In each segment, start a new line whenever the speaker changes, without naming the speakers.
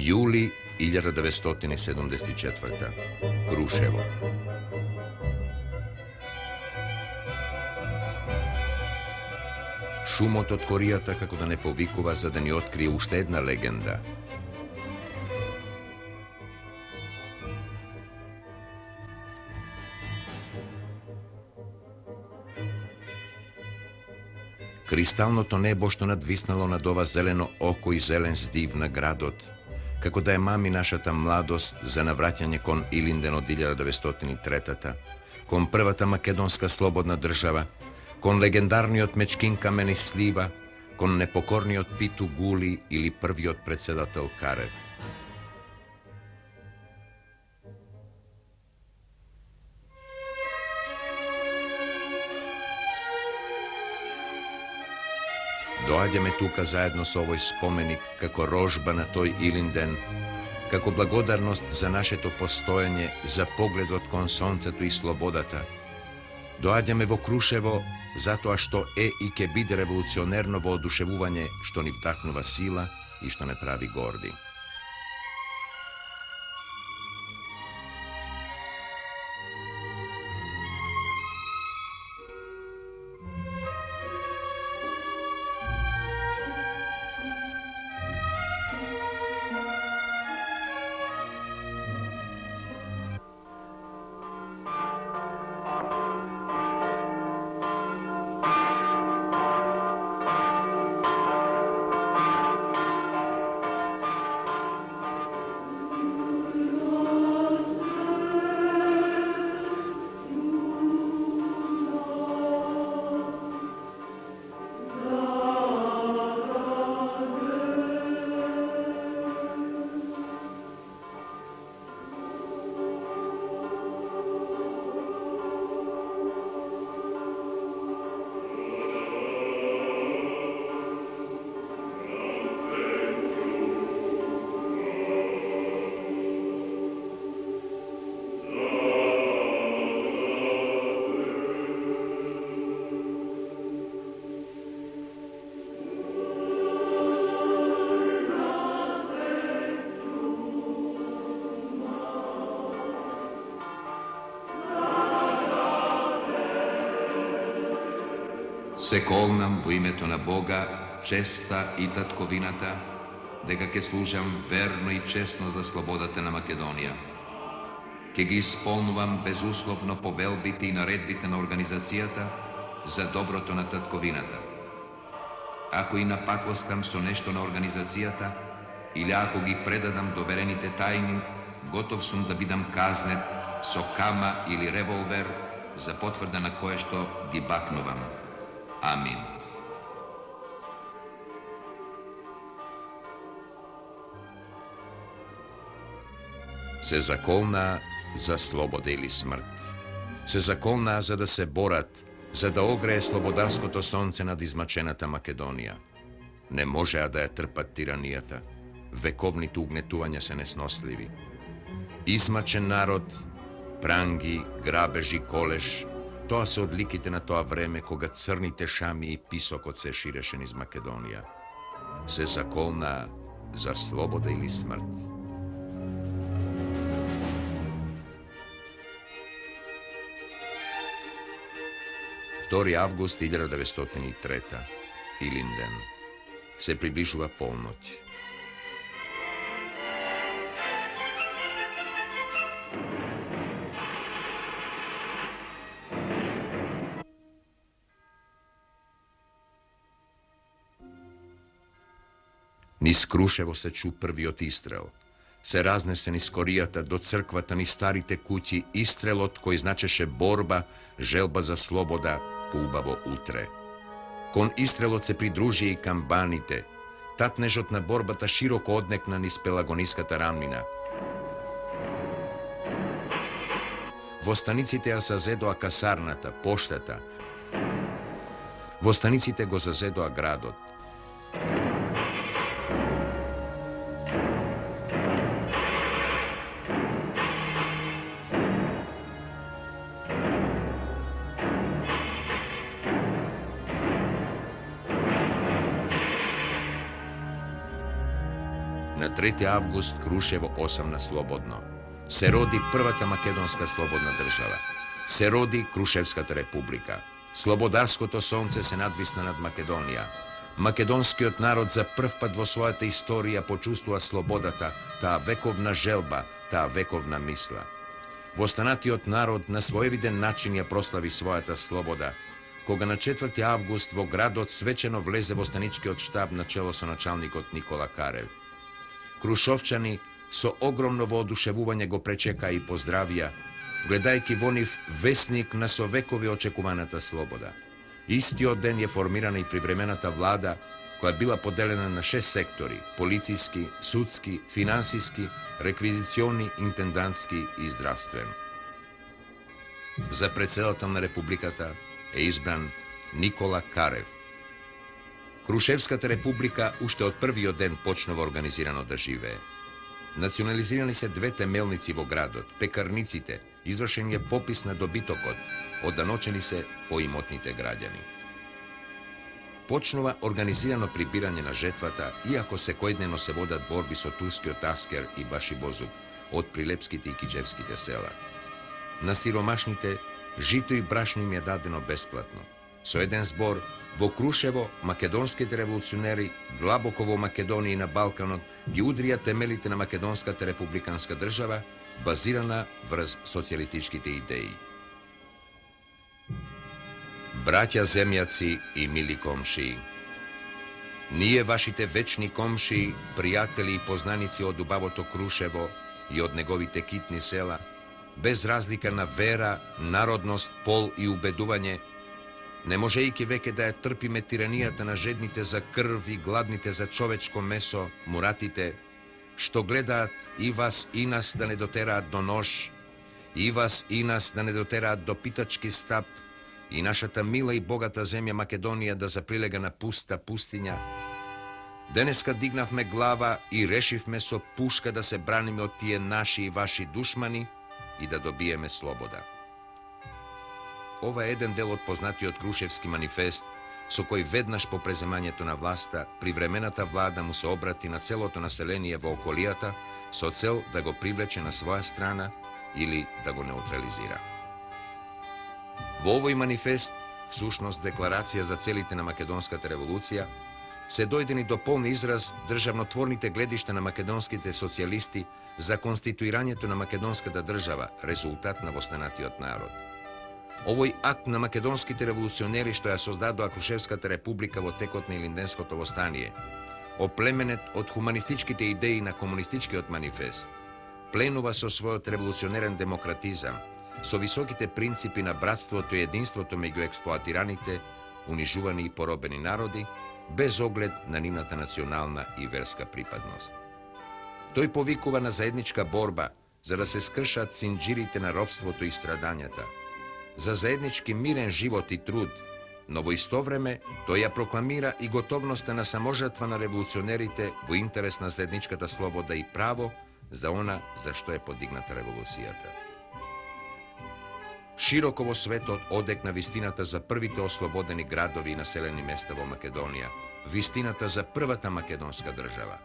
Juli 1974. Kruševo. Šumot od korijata kako da ne povikuva, za da ni otkrije ušte jedna legenda. Kristalno to nebo što nadvisnalo nad ova zeleno oko i zelen zdiv na gradot, kako da je mami naša ta mladost za navraćanje kon Ilinden od 1903. Kon prva ta makedonska slobodna država, kon legendarni od Mečkin kameni sliva, kon nepokorni od Pitu Guli ili prvi od predsedatel Karev. Doađa me tuka zajedno s ovoj spomenik, kako rožba na toj Ilinden, kako blagodarnost za naše to postojanje, za pogled od kon soncetu i slobodata. Doađa me vo Kruševo, zato a što i ke bide revolucionernovo oduševuvanje, što ni vdahnuva sila i što ne pravi gordi. Se kolnam во името на Бога, честа и татковината, дека ке служам верно и честно за слободата на Македонија. Ке ги исполнувам безусловно повелбите и наредбите на организацијата за доброто на татковината. Ако и напакостам со нешто на организацијата, или ако ги предадам доверените тајни, готов сум да бидам казнет со кама или револвер за потврда на кое што ги бакнувам. Амин. Се заколна за слобода или смрт. Се заколна за да се борат, за да огрее слободарското сонце над измачената Македонија. Не можеа да ја трпат тиранијата. Вековните угнетувања се несносливи. Измачен народ, пранги, грабежи, колеш, тоа се одликите на тоа време кога црните шами и писокот се ширеше низ Македонија. Се заколна за слобода или смрт. Втори август 1903. Илинден. Се приближува полноќ. Низ Крушево се чу првиот истрел. Се разнесе низ коријата до црквата, низ старите куќи, истрелот кој значеше борба, желба за слобода по убаво утре. Кон истрелот се придружи и камбаните. Татнежот на борбата широко однекна низ Пелагониската рамнина. Во станиците ја зазедоа касарната, поштата. Во станиците го зазедоа градот. На 3. август Крушево осамна слободно. Се роди првата македонска слободна држава. Се роди Крушевската република. Слободарското сонце се надвисна над Македонија. Македонскиот народ за прв пат во својата историја почувствува слободата, таа вековна желба, таа вековна мисла. Востанатиот народ на своевиден начин ја прослави својата слобода, кога на 4. август во градот свечено влезе во станичкиот штаб на чело со началникот Никола Карев. Крушовчани со огромно воодушевување го пречека и поздравија, гледајќи во нив весник на со векови очекуваната слобода. Истиот ден е формирана и привремената влада, која била поделена на 6 сектори – полициски, судски, финансиски, реквизициони, интендантски и здравствен. За председател на републиката е избран Никола Карев. Крушевската република уште од првиот ден почнува организирано да живее. Национализирани се двете мелници во градот, пекарниците, извршен е попис на добитокот, одданочени се поимотните граѓани. Почнува организирано прибирање на жетвата, иако секојдневно се водат борби со турскиот Аскер и Башибозук од прилепските и киџевските села. На сиромашните жито и брашно им е дадено бесплатно. Со еден збор, во Крушево, македонските револуционери, длабоко во Македонија и на Балканот, ги удрија темелите на македонската републиканска држава, базирана врз социјалистичките идеи. Браќа земјаци и мили комшии, ние вашите вечни комшии, пријатели и познаници од убавото Крушево и од неговите китни села, без разлика на вера, народност, пол и убедување, не можејќи веќе да ја трпиме тиранијата на жедните за крв и гладните за човечко месо, муратите, што гледаат и вас и нас да не дотераат до нож, и вас и нас да не дотераат до питачки стап, и нашата мила и богата земја Македонија да заприлега на пуста пустиња. Денеска дигнавме глава и решивме со пушка да се браниме од тие наши и ваши душмани и да добиеме слобода. Ова е еден дел од познатиот Крушевски манифест, со кој веднаш по преземањето на власта, привремената влада му се обрати на целото население во околијата со цел да го привлече на своја страна или да го неутрализира. Во овој манифест, всушност декларација за целите на македонската револуција, се дојдени до полни израз државнотворните гледишта на македонските социјалисти за конституирањето на македонската држава, резултат на востанатиот народ. Овој акт на македонските револуционери што ја создадоа Крушевската република во текот на Илинденското востание, оплеменет од хуманистичките идеи на комунистичкиот манифест, пленува со својот револуционерен демократизам, со високите принципи на братството и единството меѓу експлоатираните, унижувани и поробени народи, без оглед на нивната национална и верска припадност. Тој повикува на заедничка борба за да се скршат синџирите на робството и страдањата, за заеднички мирен живот и труд, но во исто време тој ја прокламира и готовноста на саможртва на револуционерите во интерес на заедничката слобода и право за она за што е подигната револуцијата. Широко во светот одекна вистината за првите ослободени градови и населени места во Македонија, вистината за првата македонска држава.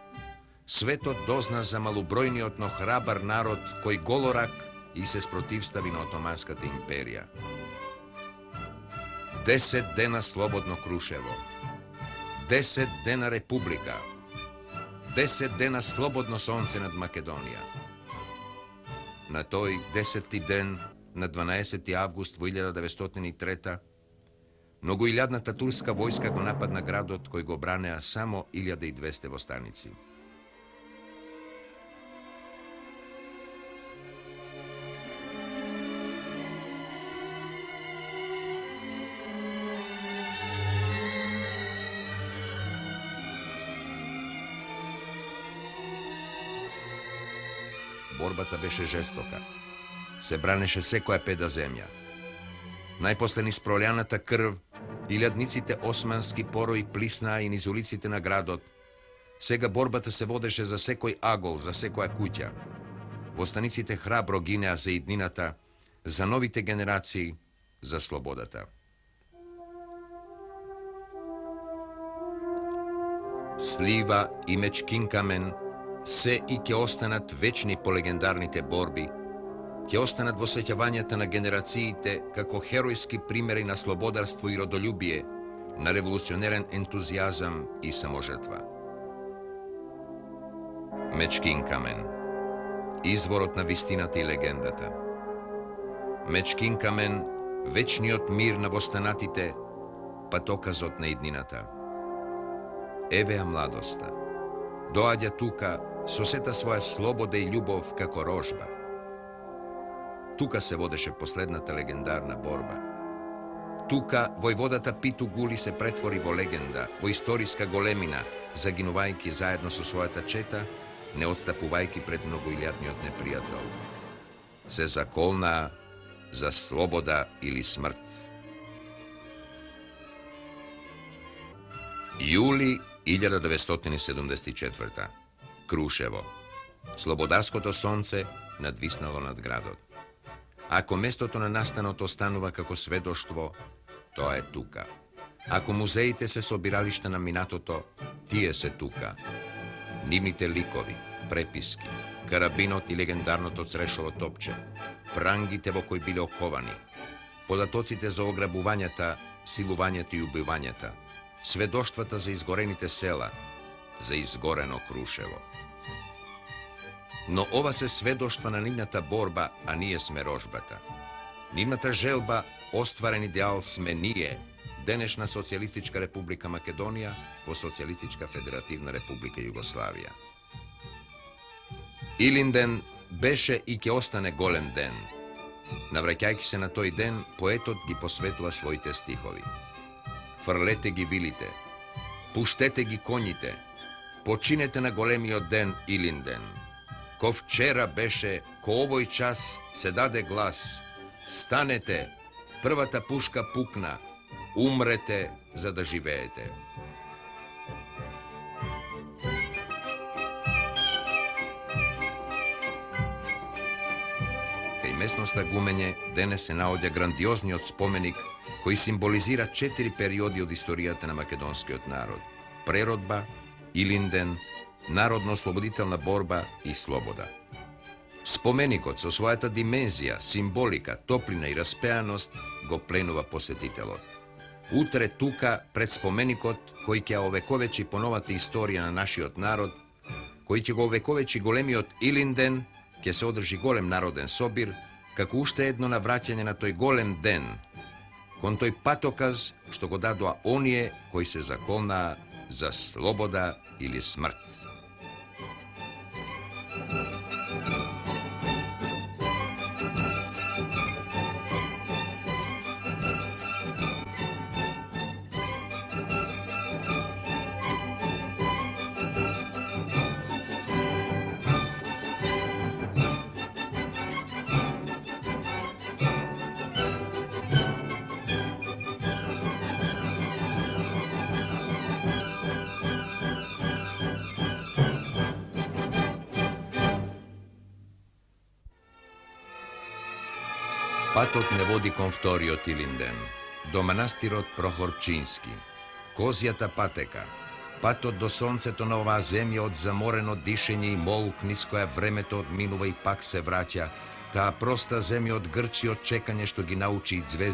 Светот дозна за малобројниот, но храбар народ кој голорак и се спротивстави на Отоманската империја. 10 дена слободно Крушево, 10 дена република, 10 дена слободно сонце над Македонија. На тој 10-ти ден, на 12 август во 1903, многоилјадната турска војска го нападна градот кој го бранеа само 1200 востаници. Борбата беше жестока. Се бранеше секоја педа земја. Најпосле низ пролјаната крв, илјадниците османски порои плиснаа и низ улиците на градот. Сега борбата се водеше за секој агол, за секоја куќа. Востаниците храбро гинеа за иднината, за новите генерации, за слободата. Слива и Мечкин камен
се и ќе останат вечни по легендарните борби, ќе останат во сеќавањата на генерациите како херојски примери на слободарство и родолюбие, на револуционерен ентузијазам и саможртва. Мечкин камен, изворот на вистината и легендата. Мечкин камен, вечниот мир на востанатите, патоказот на иднината. Евеа младоста. Доаѓа тука со сета своја слобода и љубов како рожба. Тука се водеше последната легендарна борба. Тука војводата Питу Гули се претвори во легенда, во историска големина, загинувајќи заедно со својата чета, не отстапувајќи пред многоилјадниот непријател. Се заколнаа за слобода или смрт. Јули 1974. Крушево. Слободарското сонце надвиснало над градот. Ако местото на настанот останува како сведоштво, тоа е тука. Ако музеите се собиралишта на минатото, тие се тука. Нивните ликови, преписки, карабинот и легендарното црешово топче, прангите во кои биле оковани, податоците за ограбувањата, силувањата и убивањата, сведоштвата за изгорените села, за изгорено Крушево. Но ова се сведоштва на нивната борба, а ние сме рожбата. Нивната желба, остварен идеал сме ние, денешна Социјалистичка република Македонија во Социјалистичка федеративна република Југославија. Илинден беше и ќе остане голем ден. Навраќајќи се на тој ден, поетот ги посветува своите стихови. Фрлете ги вилите, пуштете ги коњите, починете на големиот ден Илинден. Ко вчера беше, ко овој час се даде глас. Станете, првата пушка пукна, умрете за да живеете. Кај местноста Гумење денес се наоѓа грандиозниот споменик кој символизира 4 периоди од историјата на македонскиот народ: преродба, Илинден, народно-ослободителна борба и слобода. Споменикот со својата димензија, символика, топлина и распеаност го пленува посетителот. Утре тука, пред споменикот, кој ќе овековечи поновата историја на нашиот народ, кој ќе го овековечи големиот Илинден, ќе се одржи голем народен собир, како уште едно навраќање на тој голем ден, кон тој патоказ што го дадоа оние кои се заколнаа за слобода или смрт. Патот не води кон вториот Илинден, до манастирот Прохорчински, Козјата патека, патот до сонцето на оваа земја од заморено дишење и молк низ која времето одминува и пак се враќа, таа проста земја од грчи од чекање што ги научи и звезди